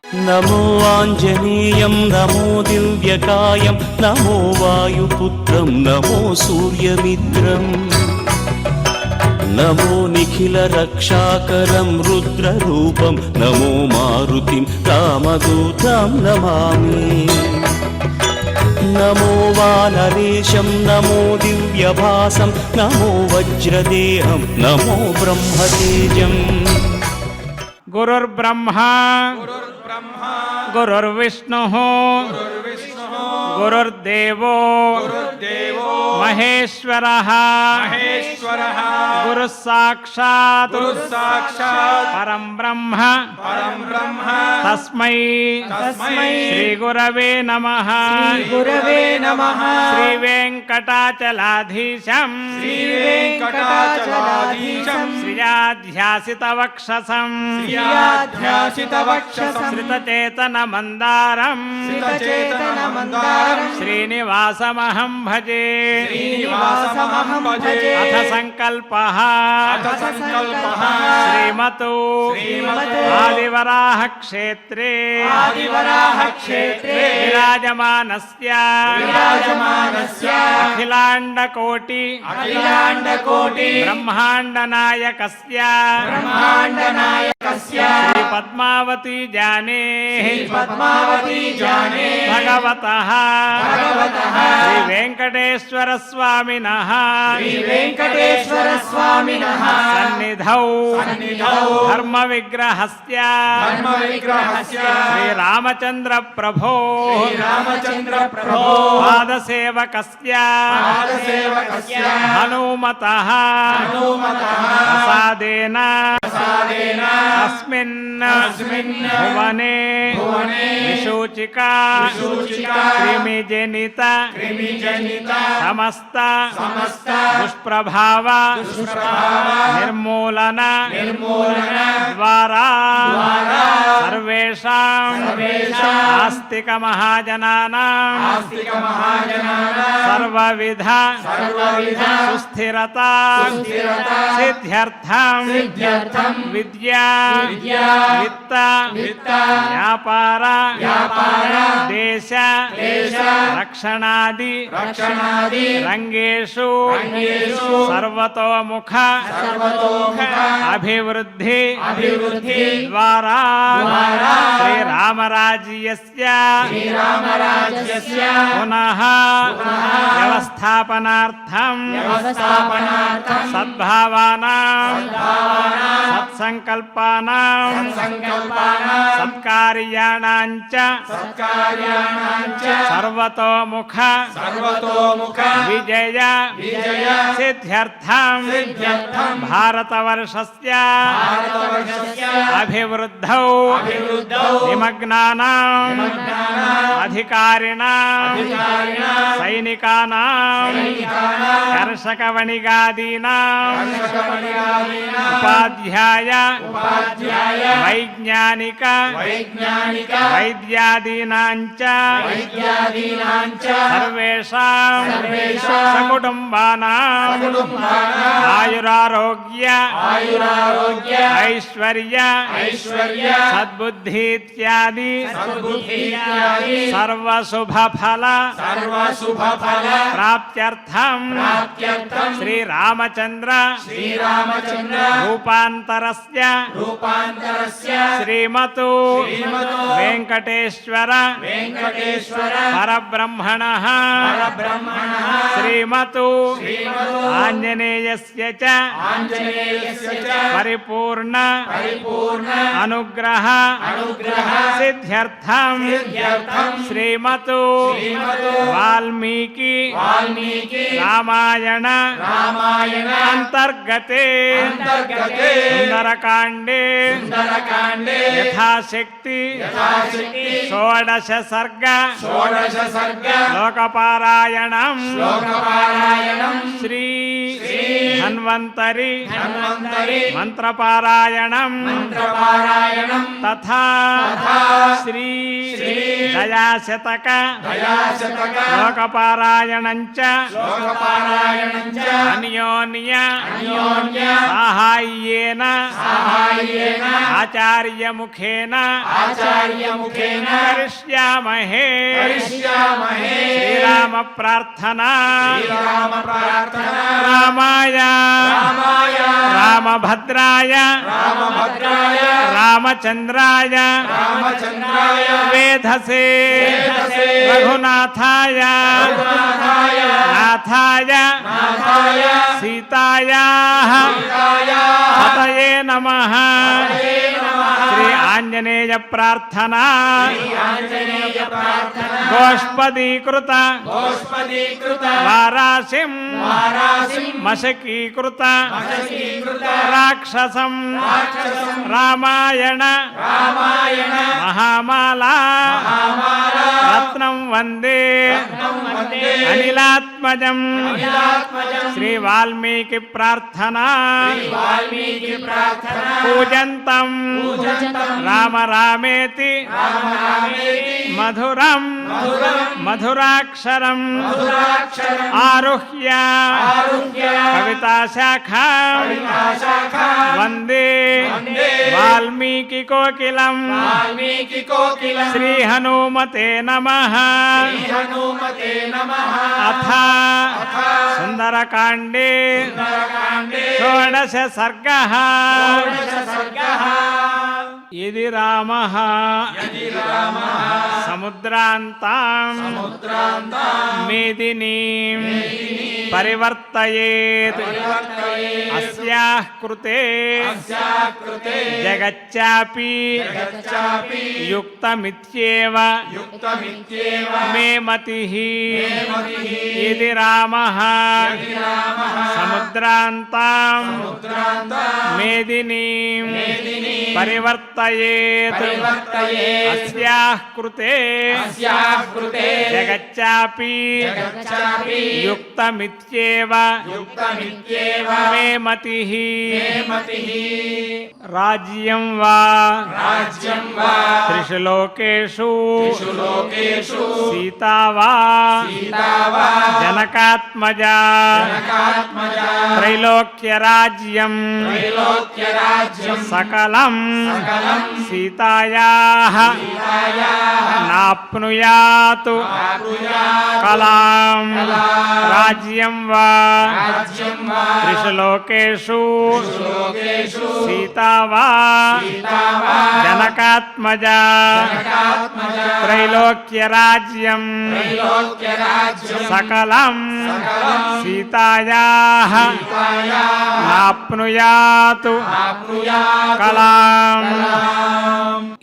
నమో ఆంజనేయం నమో దివ్యకాయం నమో వాయుపుత్రం నమో సూర్యమిత్రం నమో నిఖిల రక్షాకరం రుద్రరూపం నమో మారుతిం రామదూతం నమామి నమో వానరేశం నమో దివ్యభాసం నమో వజ్రదేహం నమో బ్రహ్మతేజం గురుర్బ్రహ్మా గురుర్విష్ణుః గురుర్దేవో మహేశ్వరః గురుః సాక్షాత్ పరం బ్రహ్మ తస్మై శ్రీ గురవే నమః శ్రీ వెంకటాచలాధీశం శ్రియాధ్యాసిత వక్షసం శ్రితచేతన మందారం శ్రీనివాసమహం భజే అథ సంకల్పః శ్రీమతో ఆదివరాహ క్షేత్రే విరాజమానస్య అఖిలాండకోటి బ్రహ్మాండ నాయకస్య శ్రీ పద్మావతి జానే భగవతః శ్రీ వెంకటేశ్వర స్వామినః సన్నిధౌ ధర్మ విగ్రహస్య శ్రీ రామచంద్ర ప్రభో పాదసేవకస్య హనుమతః ప్రసాదేన అస్మిన్ భువనే విశూచికా క్రిమిజనిత సమస్త దుష్ప్రభావ నిర్మూలన ద్వారా సర్వేషాం ఆస్తిక మహాజనానాం సర్వవిధ సుస్థిరత సిద్ధ్యర్థం విద్యా విత్త వ్యాపార దేశ రక్షణాది రంగేషు సర్వతోముఖ అభివృద్ధి ద్వారా శ్రీరామరాజ్యస్య పునః వ్యవస్థాపనార్థం సద్భావానాం సత్సంకల్పానాం సత్కార్యాణాం చ సర్వతోముఖ విజయ సిద్ధ్యర్థం భారతవర్షస్య అభివృద్ధౌ నిమగ్నానాం అధికారిణాం సైనికానాం కర్షకవణిగాదీనాం ఉపాధ్యాయ వైజ్ఞానిక వైద్యాదీనాం చ సర్వేషాం సకుటుంబానాం ఆయురారోగ్య ఐశ్వర్య సద్బుద్ధి ఇత్యాది సర్వశుభఫల ప్రాప్త్యర్థం శ్రీరామచంద్ర రూపాంతరస్య శ్రీమతు వెంకటేశ్వర పరబ్రహ్మణః శ్రీమతు ఆంజనేయస్య చ పరిపూర్ణ అనుగ్రహ సిద్ధ్యర్థం శ్రీమతు వాల్మీకి రామాయణ అంతర్గతే సుందరకాండే యథాశక్తి షోడశ సర్గ లోకపారాయణం శ్రీ ధన్వంతరి మంత్రపారాయణం తథా శ్రీ దయాశతక లోకపారాయణం చ అన్యోన్య సాహాయ్యేన ఆచార్యముఖేన కరిష్యామహే శ్రీరామ ప్రార్థనా రామాయ రామభద్రాయ రామచంద్రాయ వేధసే రఘునాథాయ నాథాయ సీతాయాః పతయే నమః శ్రీ ఆంజనేయ ప్రార్థనా గోష్పదీకృత వారాసిం మశకీకృత రాక్షసం రామాయణ మహామాలా రత్నం వందే అనిలాత్మజం శ్రీ వాల్మీకి ప్రార్థనా పూజంతం రామ రామేతి మధురం మధురాక్షరం ఆరుహ్య కవితాశాఖా వందే వాల్మీకి కోకిలం శ్రీ హనుమతే నమః అథ సుందరకాండే షోడశ సర్గః యది రామః సముద్రాంతాం మేదినీం పరివర్తయేత్ అస్యాః కృతే జగచ్చాపి యుక్తమిత్యేవ మే మతిః యది రామః సముద్రాంతాం మేదినీం పరివర్తయేత్ అస్యాః కృతే జగచ్చాపి యుక్తమిత్యేవ మే మతిః రాజ్యం వా త్రిషు లోకేషు సీతా వా జనకాత్మజా త్రైలోక్యరాజ్యం సకలం సీతాయాః నాప్నుయాత్ కలాం రాజ్యం వా త్రిషు లోకేషు సీతా వా జనకాత్మజా త్రైలోక్యరాజ్యం సకలం సీతాయాః నాప్నుయాత్ కలాం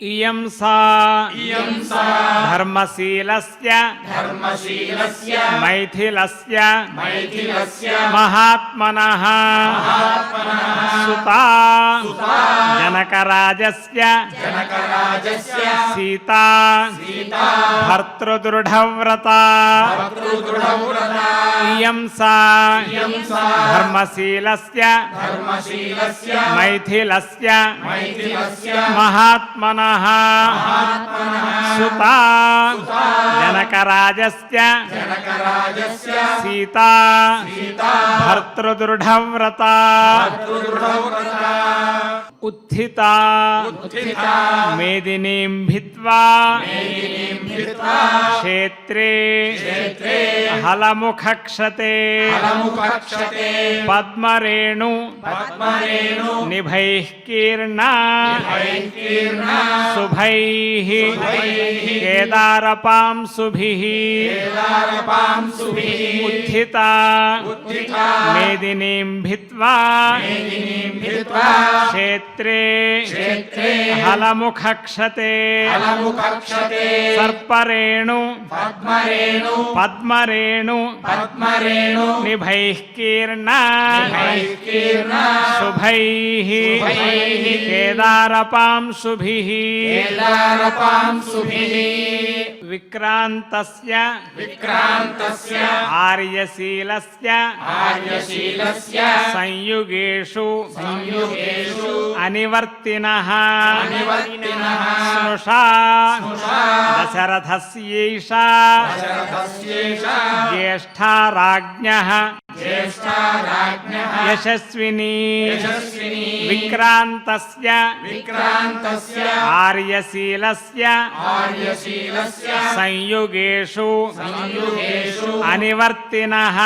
ఇయం సా ధర్మశీలస్య మైథిలస్య మహాత్మనః సుతా జనకరాజస్య సీతా భర్తృదృఢవ్రతా ఇయం సా ధర్మశీలస్య మైథిలస్య మహాత్మనః సుతా జనకరాజస్య సీతా భర్తృదృఢవ్రతా ఉత్థితా మేదినీం భిత్వా క్షేత్రే హలముఖక్షతే పద్మరేణు నిభైః కీర్ణా శుభైః కేదారపాంసుభిః ఉత్థితా మేదినీం భిత్వా క్షేత్రే హలముఖక్షతే సర్పరేణు పద్మరేణు నిభైః కీర్ణా శుభైః కేదారపాంసుభిః విక్రాంతస్య ఆర్యశీలస్య సంయుగేషు అనివర్తినః స్నుషా దశరథస్యేషా జ్యేష్ఠా రాజ్ఞః యశస్వినీ విక్రాంతస్య ఆర్యశీలస్య సంయుగేషు అనివర్తినః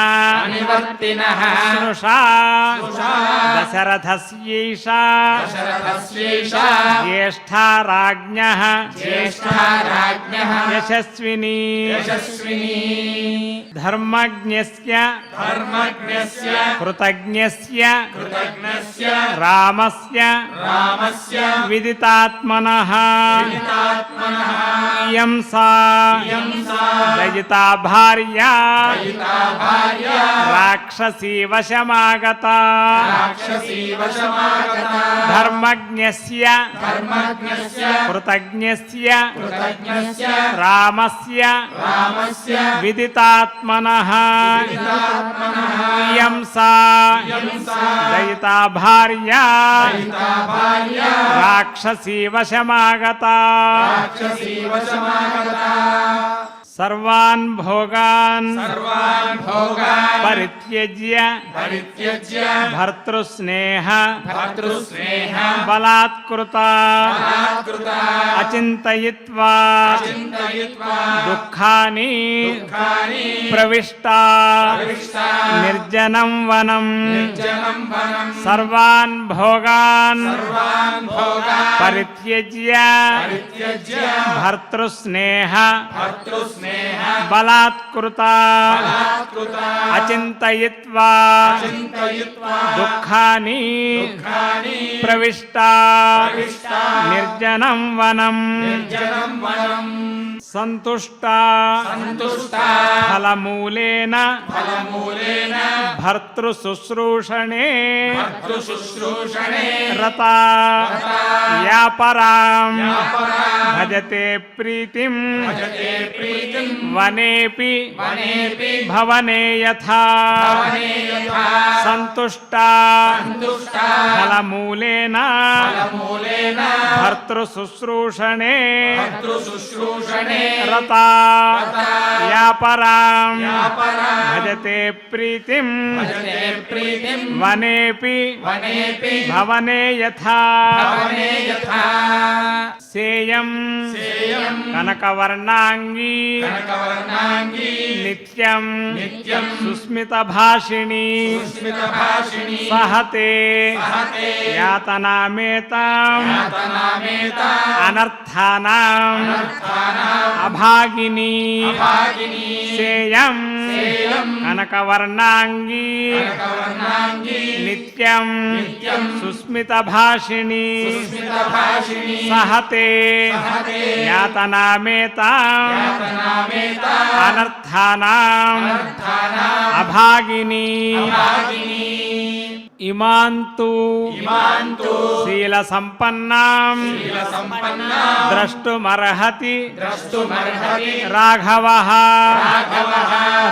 స్నుషా దశరథస్యేషా జ్యేష్ఠా రాజ్ఞః యశస్వినీ ధర్మజ్ఞస్య కృతజ్ఞస్య రామస్య విదితాత్మనః ఇయం సా దయితా భార్యా రాక్షసీ వశమాగతా ధర్మజ్ఞస్య కృతజ్ఞస్య రామస్య విదితాత్మనః ఇయం సా దయితా భార్యా రాక్షసీ వశమాగతా సర్వాన్ భోగాన్ పరిత్యజ్య భర్తృస్నేహ బలాత్కృత అచింతయిత్వా దుఃఖాని ప్రవిష్టా నిర్జనం వనం సర్వాన్ భోగాన్ పరిత్యజ్య భర్తృస్నేహ బలాత్కృత అచింతయిత్వా దుఃఖాని ప్రవిష్టా నిర్జనం వనం సంతుష్టా ఫలమూలేన భర్తృశుశ్రూషణే రతా యాపరాం భజతే ప్రీతిం వనేపి భవనే యథా సంతుష్టా ఫలమూలేన భర్తృశుశ్రూషణే రతా యాపరాం భజతే ప్రీతిం వనేపి భవనే యథా సేయం కనకవర్ణాంగీ నిత్యం సుస్మిత భాషిణీ సహతే యాతనామేతాం అనర్థానాం అభాగిని సేయం కనకవర్ణాంగీ నిత్యం సుస్మిత భాషిణీ సహతే యాతనామేతాం అనర్థానాం అభాగిని ఇమాంతు శీల సంపన్నాం ద్రష్టుమర్హతి రాఘవః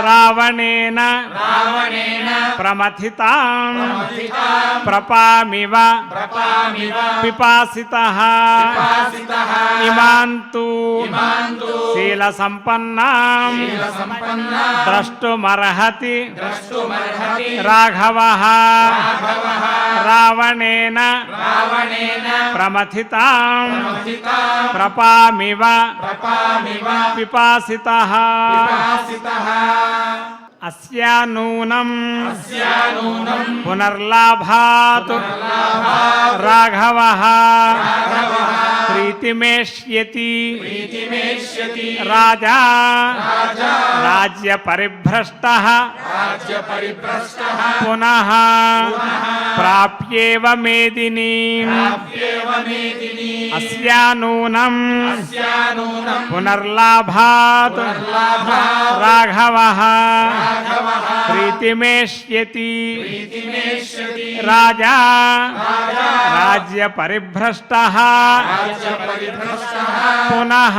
రావణేన ప్రమథితాం ప్రపామివ పిపాసితః ఇమాంతు శీల సంపన్నాం ద్రష్టుమర్హతి రాఘవః రావణేన ప్రమథితాం ప్రపామివ పిపాసితః అస్యానూనం పునర్లాభాత్ రాఘవః ప్రీతిమేష్యతి రాజా రాజ్య పరిభ్రష్టః పునః ప్రాప్యేవ మేదినీం అస్యానూనం పునర్లాభాత్ రాఘవః ప్రీతిమేష్యతి రాజా రాజ్య పరిభ్రష్టః పునః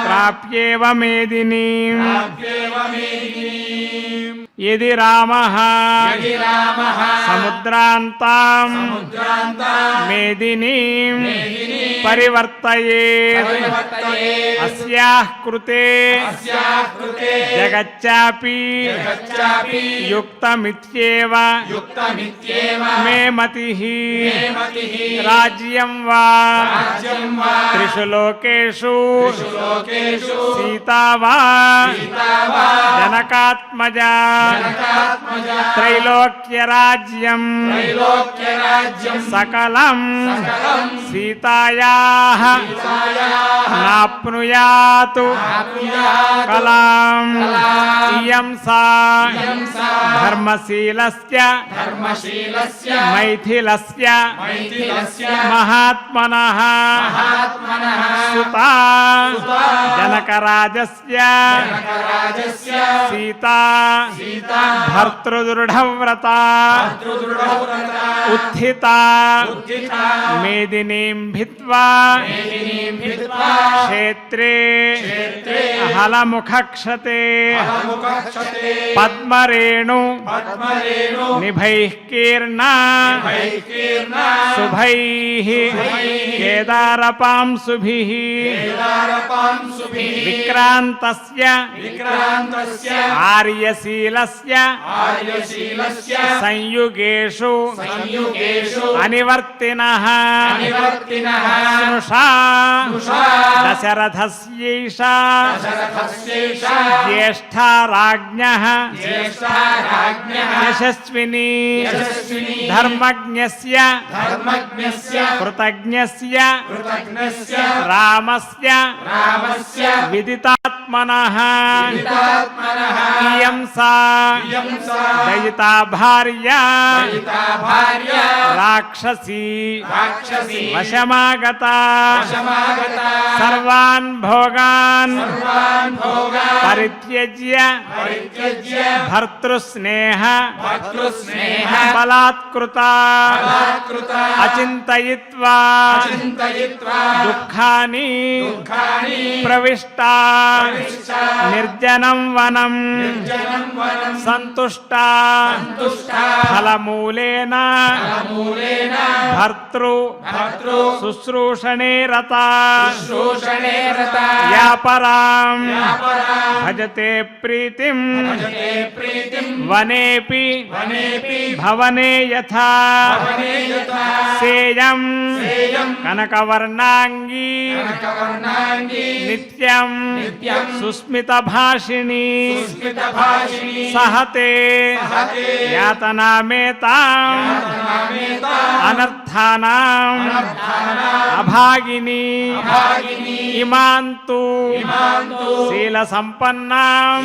ప్రాప్యేవ మేదినీం యది రామః సముద్రాంతాం మేదినీం పరివర్తయేత్ అస్యాః కృతే జగచ్చాపి యుక్తమిత్యేవ మే మతిః రాజ్యం వా త్రిషు లోకేషు సీతా వా జనకాత్మజా త్రైలోక్యరాజ్యం సకలం సీతాయాః నాప్నుయాత్ కలాం ఇయం సా ధర్మశీలస్య మైథిలస్య మహాత్మనః సుతా జనకరాజస్య సీతా భర్తృదృఢవ్రత ఉత్థితా మేదినీం భిత్వా క్షేత్రే హలముఖక్షతే పద్మరేణు నిభైః కీర్ణా శుభైః కేదారపాంసుభిః విక్రాంతస్య ఆర్యశీలస్య సంయుగేషు అనివర్తినః స్నుషా దశరథస్యైషా జ్యేష్ఠా రాజ్ఞః యశస్వినీ ధర్మజ్ఞస్య కృతజ్ఞస్య రామస్య విదితాత్మనః ఇయం సా దయితా భార్య రాక్షసీ వశమాగత సర్వాన్ భోగాన్ పరిత్యజ్య భర్తృస్నేహ బలాత్కృత అచింతయిత్వా దుఃఖాని ప్రవిష్టా నిర్జనం వనం సంతుష్టా ఫలమూలేన భర్తృ శుశ్రూషణే రత యాపరాం భజతే ప్రీతిం వనేపి భవనే యథా సేయం కనకవర్ణాంగీ నిత్యం సుస్మిత భాషిణీ సహతే యాతనామేతాం అనర్థానాం అభాగిని ఇమాంతు శీల సంపన్నాం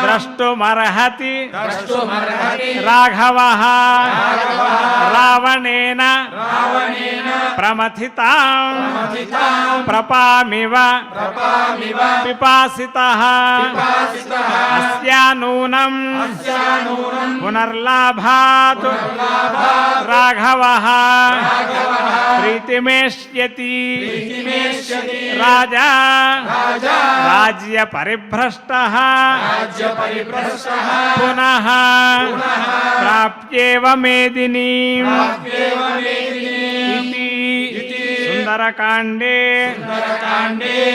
ద్రష్టుమర్హతి రాఘవః రావణేన ప్రమథితాం ప్రపామివ పిపాసితః అస్యానూనం పునర్లాభాత్ రాఘవః ప్రీతిమేష్యతి రాజా రాజ్య పరిభ్రష్టః పునః ప్రాప్యేవ మేదినీం ఇతి సుందరకాండే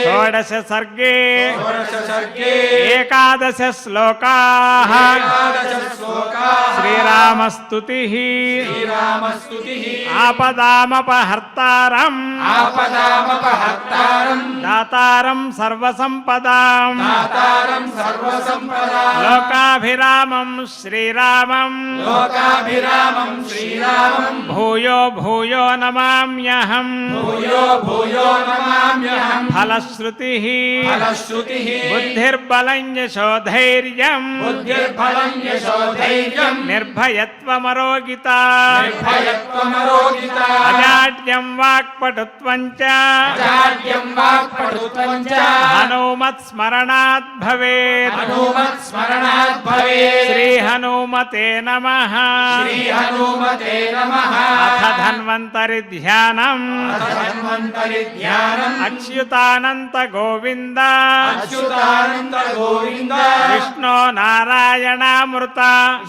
షోడశ సర్గే ఏకాదశ శ్లోకాః శ్రీరామస్తుతిః ఆపదామపహర్తారం దాతారం సర్వసంపదాం లోకాభిరామం శ్రీరామం భూయో భూయో నమామ్యహం ఫలశ్రుతిః బుద్ధిర్బలం యశోధైర్యం నిర్భయత్వమరోగిత అజాడ్యం వాక్పటుత్వం చ హనుమ హనుమత్స్మరణాత్ భవేత్. హనుమత్స్మరణాత్ భవేత్. శ్రీ హనుమతే నమః. శ్రీ హనుమతే నమః. అథ ధన్వంతరి ధ్యానం. ధన్వంతరి ధ్యానం. అచ్యుతానంత గోవింద అచ్యుతానంద గోవింద. విష్ణు నారాయణామృత.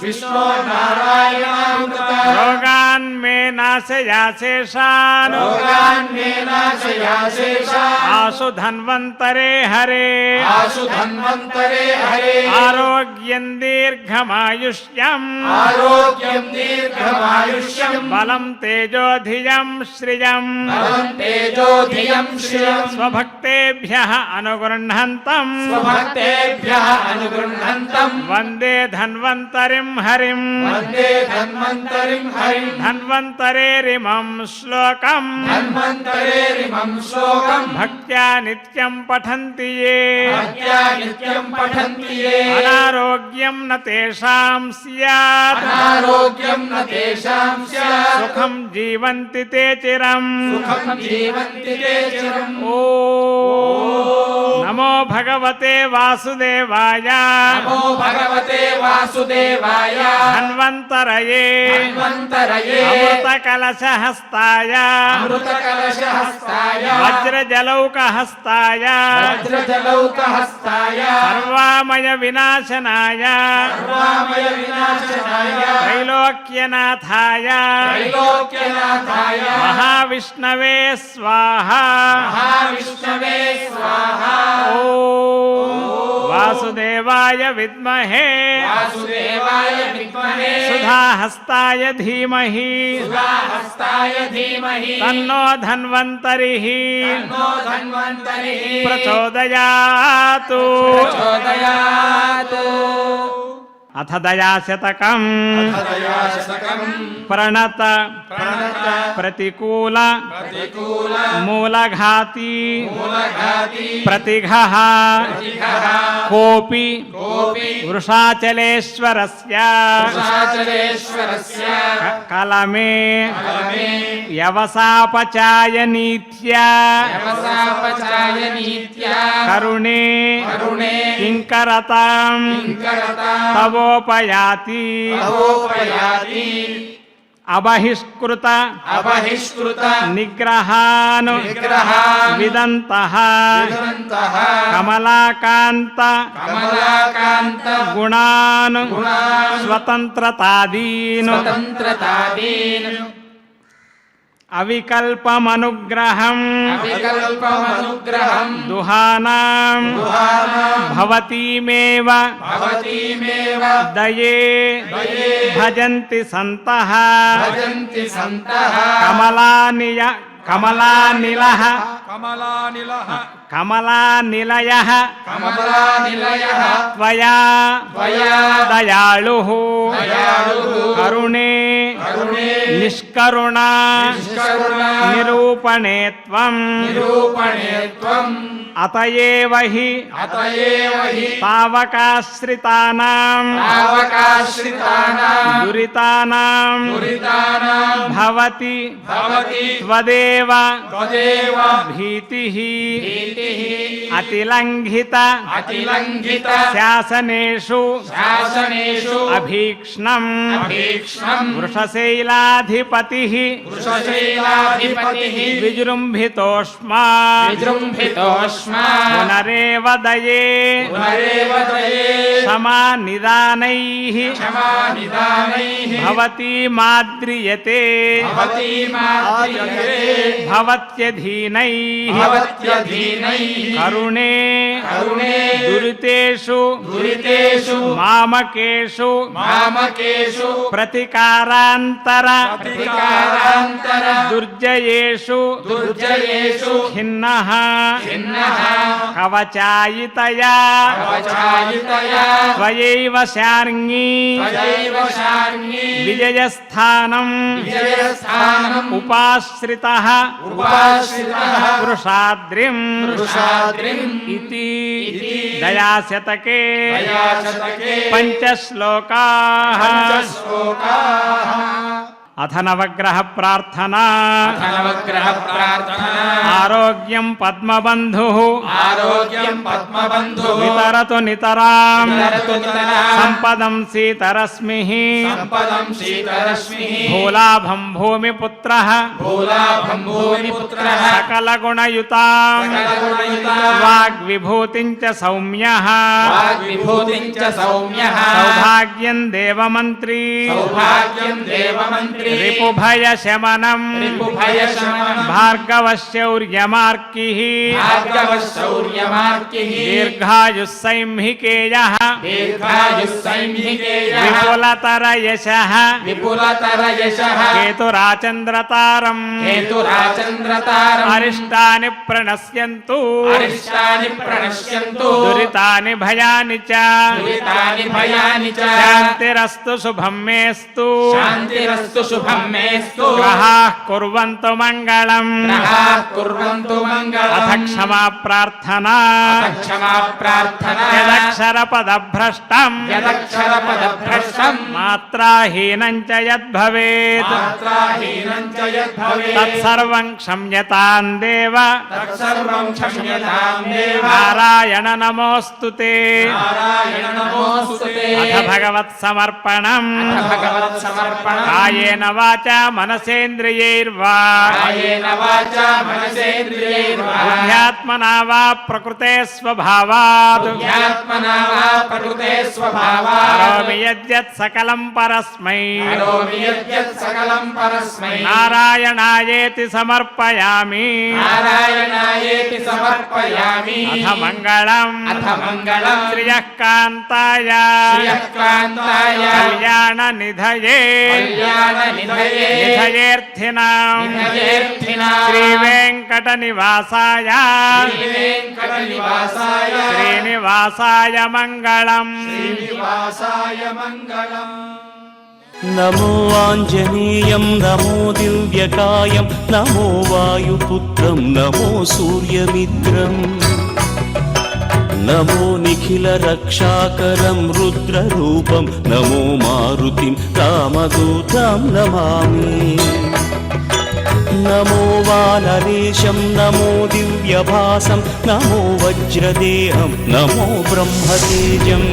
విష్ణు నారాయణామృత. రోగాన్ మే నాశయాశేషాన్. రోగాన్ మే నాశయాశేషాన్. ఆశు ధన్వంతరే హరే. ఆశు ధన్వంతరే హరే. ఆరోగ్యం దీర్ఘమాయుష్యం. ఆరోగ్యం దీర్ఘమాయుష్యం. బలం తేజోధియం శ్రియం. బలం తేజోధియం శ్రియం. స్వభక్తేభ్యః అనుగృహంతం. స్వభక్తేభ్యః అనుగృహంతం. వందే ధన్వంతరిం హరిం. వందే ధన్వంతరిం హరిం. ధన్వంతరేరిమం శ్లోకం. ధన్వంతరేరిమం శ్లోకం. భక్త్యా నిత్యం పఠంతి యే. భక్త్యా నిత్యం పఠంతి యే. అనారోగ్యం న తేషాం స్యాత్. అనారోగ్యం న తేషాం స్యాత్. సుఖం జీవంతి తే చిరం. సుఖం జీవంతి తే చిరం. ఓం నమో భగవతే వాసుదేవాయ. నమో భగవతే వాసుదేవాయ. ధన్వంతరయే. ధన్వంతరయే. అమృతకలశహస్తాయ. అమృతకలశహస్తాయ. వజ్రజలౌకహస్తాయ. వజ్రజలౌకహస్తాయ. సర్వామయ వినాశనాయ. సర్వామయ వినాశనాయ. త్రైలోక్యనాథాయ. త్రైలోక్యనాథాయ. మహావిష్ణవే స్వాహా. మహావిష్ణవే స్వాహా. ఓం వాసుదేవాయ విద్మహే. వాసుదేవాయ విద్మహే. సుధాహస్తాయ ధీమహి. సుధాహస్తాయ ధీమహి. తన్నో ధన్వంతరిః తన్నో ధన్వంతరిః ప్రచోదయాతు. ప్రచోదయాత్. అథ దయాశతకం. దయాశతకం. ప్రణత ప్రణత. ప్రతికూల ప్రతికూల. మూలఘాతి మూలఘాతి. ప్రతిఘః ప్రతిఘః. కోపి కోపి. వృషాచలేశ్వరస్య వృషాచలేశ్వరస్య కలమే కలమే. వ్యవసాపచాయనీత్యా వ్యవసాపచాయనీత్యా కరుణే కరుణే. కింకరతాం కింకరతా. తవోపయాతి. తవోపయాతి. అబహిష్కృత అబహిష్కృత. నిగ్రహాన్ నిగ్రహాన్. విదంతః విదంతః. కమలాకాంత కమలాకాంత. గుణాన్ గుణాన్. స్వతంత్రతాదీన్ స్వతంత్రతాదీన్. అవికల్పమనుగ్రహం అవికల్పమనుగ్రహం. దుహానాం దుహానాం. భవతీమేవ భవతీమేవ దయే దయే. భజంతి సంతః భజంతి సంతః. కమలానిలః కమలానిలయః. త్వయా త్వయా దయాళుః దయాళుః. కరుణే కరుణే. నిష్కరుణ నిష్కరుణ. నిరూపణే త్వం. నిరూపణే త్వం. అతయేవ హి అతయేవ హి తావకాశ్రితానాం తావకాశ్రితానాం దురితానాం దురితానాం భవతి భవతి త్వదేవ త్వదేవ భీతిః భీతిః అతిలంఘిత అతిలంఘిత శాసనేషు శాసనేషు అభీక్ష్ణం అభీక్ష్ణం వృషశైలాధిపతిః వృషశైలాధిపతిః విజృంభితోష్మా విజృంభితోష్మా పునరేవ దయే పునరేవ దయే సమానిదానైః క్షమానిదానైః భవతి మాద్రియతే భవతి మాద్రియతే భవత్యధీనైః భవత్యధీనైః కరుణే కరుణే దురితేషు దురితేషు మామకేషు మామకేషు ప్రతికారాంతర ప్రతికారాంతర దుర్జయేషు దుర్జయేషు ఖిన్నః ఖిన్నః కవచాయితయా కవచాయితయా త్వయైవ శార్ంగీ త్వయైవ శార్ంగీ విజయస్థానం విజయస్థానం ఉపాశ్రితః ఉపాశ్రితః వృషాద్రిం వృషాద్రిం ఇతి ఇతి దయాశతకే దయాశతకే పంచశ్లోకాః పంచశ్లోకాః అథ నవగ్రహ ప్రార్థనా నవగ్రహ ప్రార్థనా ఆరోగ్యం పద్మబంధు ఆరోగ్యం పద్మబంధు వితరతు నితరాం వితరతు నితరాం సంపదం సీతరశ్మి సంపదం శీతరశ్మి భూలాభం భూమిపుత్రః భూలాభం భూమిపుత్రః సకలగుణయుతాం సకలగుణయుతాం వాగ్విభూతిం చ సౌమ్యః వాగ్విభూతిం చ సౌమ్యః సౌభాగ్యం దేవమంత్రీ సౌభాగ్యం దేవమంత్రి రిపుభయశమనం రిపుభయశమనం భార్గవశౌర్యమార్కిః భార్గవశౌర్యమార్కిః దీర్ఘాయుస్సైంహికేయః దీర్ఘాయుస్సైంహికేయః విపులతరయశః విపులతరయశః కేతురాచంద్రతారం హేతురాచంద్రతారం అరిష్టాని ప్రణశ్యంతు అరిష్టాని ప్రణశ్యంతు దురితాని భయాని చ దురితాని భయాని చ శాంతిరస్తు శుభం మేస్తు శాంతిరస్తు శుభం మేస్తు గ్రహాః కుర్వంతు మంగళం గ్రహాః కుర్వంతు మంగళం అథ క్షమా ప్రార్థనా క్షమా ప్రార్థనా యదక్షరపదభ్రష్టం యదక్షరపదభ్రష్టం మాత్రాహీనం చ యద్భవేత్ మాత్రాహీనం చ యద్భవేత్ తత్సర్వం క్షమ్యతాం దేవ తత్సర్వం క్షమ్యతాం దేవ నారాయణ నమోస్తుతే నారాయణ నమోస్తుతే అథ భగవత్ సమర్పణం భగవత్ సమర్పణం కాయేన వాచా మనసేంద్రియైర్వా కాయేన వాచా మనసేంద్రియైర్వా బుద్ధ్యాత్మనా వా ప్రకృతే స్వభావాత్ బుద్ధ్యాత్మనా వా ప్రకృతే స్వభావాత్ కరోమి యద్యత్ సకలం పరస్మై కరోమి యద్యత్ సకలం పరస్మై నారాయణాయేతి సమర్పయామి నారాయణాయేతి సమర్పయామి అథ మంగళం అథ మంగళం శ్రియః కాంతాయ శ్రియకాంతాయ కళ్యాణ నిధయే కళ్యాణ నిధయే నిధయేర్థినాం నిధయేర్థినాం శ్రీ వెంకట నివాసాయ శ్రీవేంకటనివాసాయ శ్రీనివాసాయ మంగళం శ్రీనివాసాయ మంగళం నమో ఆంజనేయం నమో దివ్యకాయం నమో వాయుపుత్రం నమో సూర్యమిత్రం నమో నిఖిల రక్షాకరం రుద్రరూపం నమో మారుతిం రామదూతం నమామి నమో వానరేశం నమో దివ్యభాసం నమో వజ్రదేహం నమో బ్రహ్మతేజం